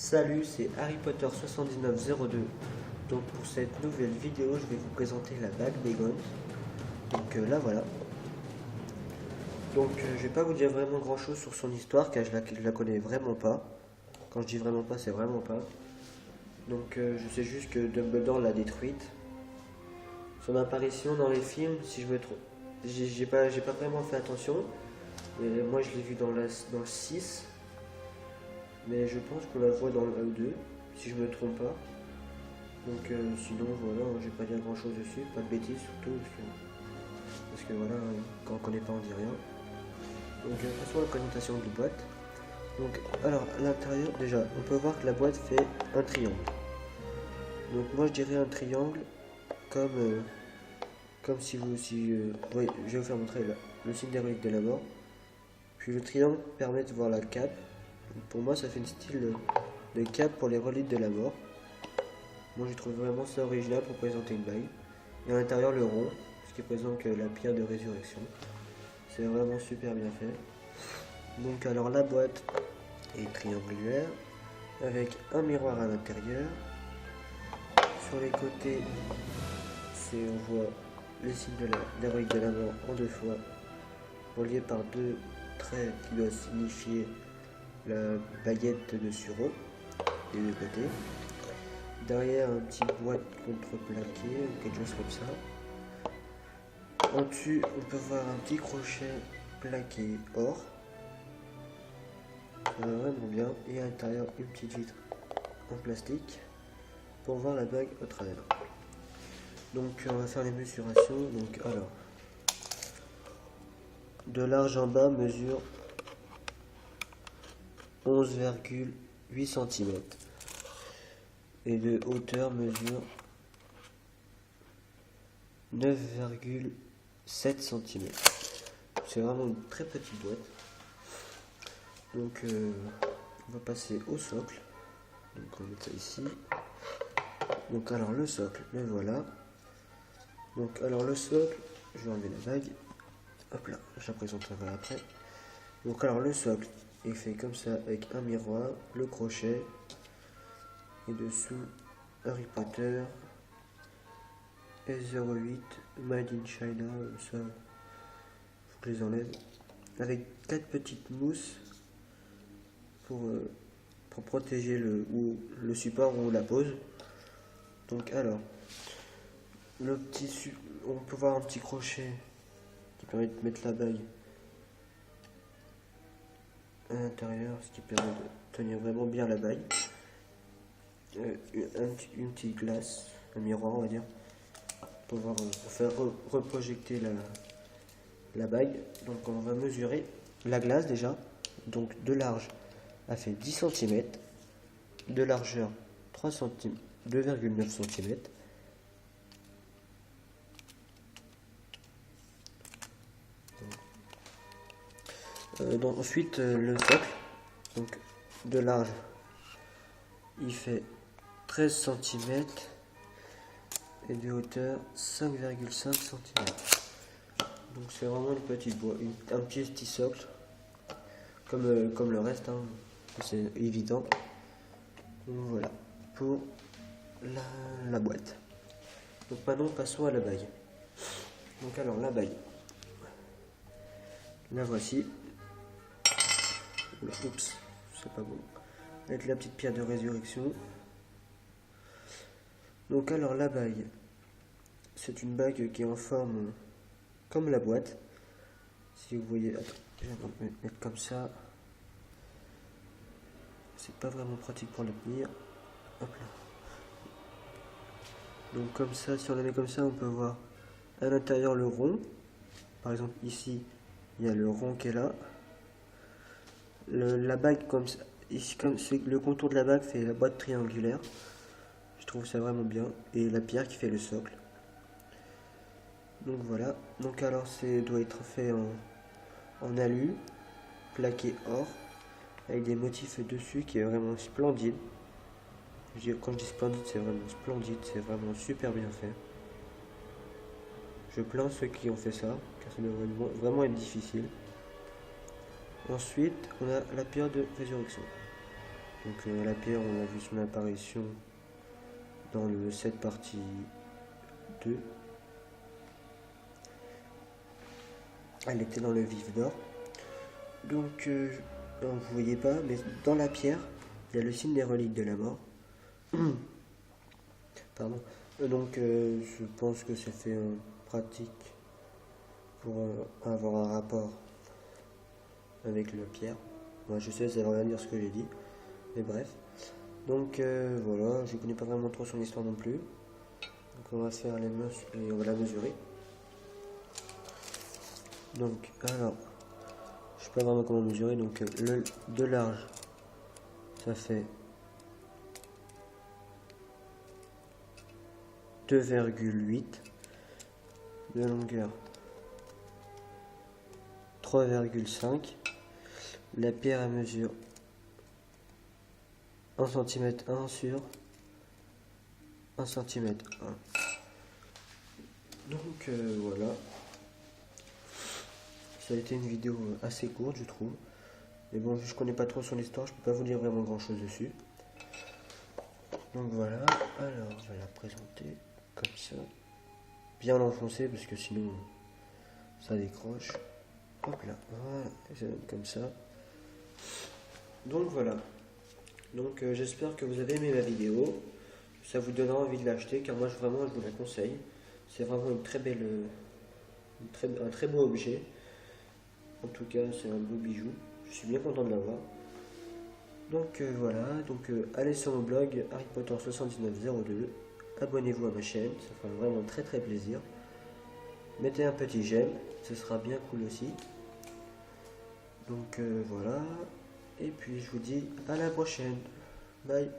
Salut, c'est Harry Potter 7902. Donc pour cette nouvelle vidéo, je vais vous présenter la bague Bagons. Donc là voilà. Donc je vais pas vous dire vraiment grand chose sur son histoire car je la connais vraiment pas. Quand je dis vraiment pas, c'est vraiment pas. Donc je sais juste que Dumbledore l'a détruite. Son apparition dans les films, si je me trompe, j'ai pas vraiment fait attention. Mais moi je l'ai vu dans le 6. Mais je pense qu'on la voit dans le 1 ou 2, si je me trompe pas. Donc sinon voilà, je vais pas dire grand chose dessus, pas de bêtises surtout, parce que voilà, quand on connaît pas on dit rien. Donc passons à la présentation de la boîte. Donc alors à l'intérieur déjà, on peut voir que la boîte fait un triangle. Donc moi je dirais un triangle comme si vous oui, je vais vous faire montrer le signe des reliques de la mort. Puis le triangle permet de voir la cape. Donc, pour moi ça fait une style de cape pour les reliques de la mort. Moi je trouve vraiment ça original pour présenter une bague. Et à l'intérieur le rond, ce qui présente que la pierre de résurrection. C'est vraiment super bien fait. Donc alors la boîte est triangulaire avec un miroir à l'intérieur. Sur les côtés, on voit le signe de l'héroïque de la mort en deux fois, relié par deux traits qui doivent signifier la baguette de sureau des deux côtés. Derrière un petit boîte contreplaqué ou quelque chose comme ça. En dessus on peut voir un petit crochet plaqué or. Ça va vraiment bien. Et à l'intérieur une petite vitre en plastique pour voir la bague au travers. Donc on va faire les mesurations. Donc alors, de large en bas mesure 11,8 cm. Et de hauteur mesure 9,7 cm. C'est vraiment une très petite boîte. Donc on va passer au socle. Donc on va mettre ça ici. Donc alors le socle, le voilà. Donc alors le socle, je vais enlever la bague. Hop là, je la présenterai après. Donc alors le socle est fait comme ça avec un miroir, le crochet. Et dessous, Harry Potter, S08, Made in China, ça, faut que je les enlève. Avec 4 petites mousses pour protéger le support ou la pose. Donc alors, on peut voir un petit crochet qui permet de mettre la bague à l'intérieur, ce qui permet de tenir vraiment bien la bague. Une petite glace, un miroir on va dire, pour faire reprojecter la bague. Donc on va mesurer la glace déjà. Donc de large elle fait 10 cm, de largeur 3 cm, 2,9 cm. Ensuite le socle, donc de large il fait 13 cm et de hauteur 5,5 cm. Donc c'est vraiment une petite boîte, un petit socle comme le reste, hein, c'est évident. Donc voilà pour la boîte. Donc maintenant passons à la bague. Donc alors la bague, la voici. Oups, c'est pas bon. Avec la petite pierre de résurrection. Donc alors la bague, c'est une bague qui est en forme comme la boîte. Si vous voyez, attends, je vais me mettre comme ça. C'est pas vraiment pratique pour le tenir. Hop là. Donc comme ça, si on la met comme ça, on peut voir à l'intérieur le rond. Par exemple ici, il y a le rond qui est là. La bague comme ça, ici, comme le contour de la bague fait la boîte triangulaire. Je trouve ça vraiment bien. Et la pierre qui fait le socle. Donc voilà. Donc alors doit être fait en alu, plaqué or, avec des motifs dessus qui est vraiment splendide. Quand je dis splendide, c'est vraiment splendide, c'est vraiment super bien fait. Je plains ceux qui ont fait ça, car ça devrait vraiment être difficile. Ensuite, on a la pierre de résurrection. Donc la pierre, on a vu son apparition dans le set partie 2. Elle était dans le vif d'or. Donc, non, vous voyez pas, mais dans la pierre, il y a le signe des reliques de la mort. Pardon. Donc, je pense que c'est fait en pratique pour avoir un rapport avec la pierre. Moi, je sais, ça veut rien dire ce que j'ai dit, mais bref. Donc, voilà, je connais pas vraiment trop son histoire non plus. Donc, on va faire les mesures et on va la mesurer. Donc, alors, je sais pas vraiment comment mesurer. Donc, de large, ça fait 2,8, de longueur 3,5. La pierre à mesure 1 cm 1 sur 1 cm 1. Donc voilà, ça a été une vidéo assez courte je trouve, mais bon, je connais pas trop son histoire, je peux pas vous dire vraiment grand chose dessus. Donc voilà, alors je vais la présenter comme ça, bien l'enfoncer parce que sinon ça décroche. Hop là, voilà, ça donne comme ça. Donc voilà, donc j'espère que vous avez aimé ma vidéo, ça vous donnera envie de l'acheter car moi vraiment je vous la conseille. C'est vraiment une très belle, un très beau objet. En tout cas, c'est un beau bijou. Je suis bien content de l'avoir. Donc voilà, donc allez sur mon blog Harry Potter 7902. Abonnez-vous à ma chaîne, ça fera vraiment très très plaisir. Mettez un petit j'aime, ce sera bien cool aussi. Donc voilà, et puis je vous dis à la prochaine. Bye.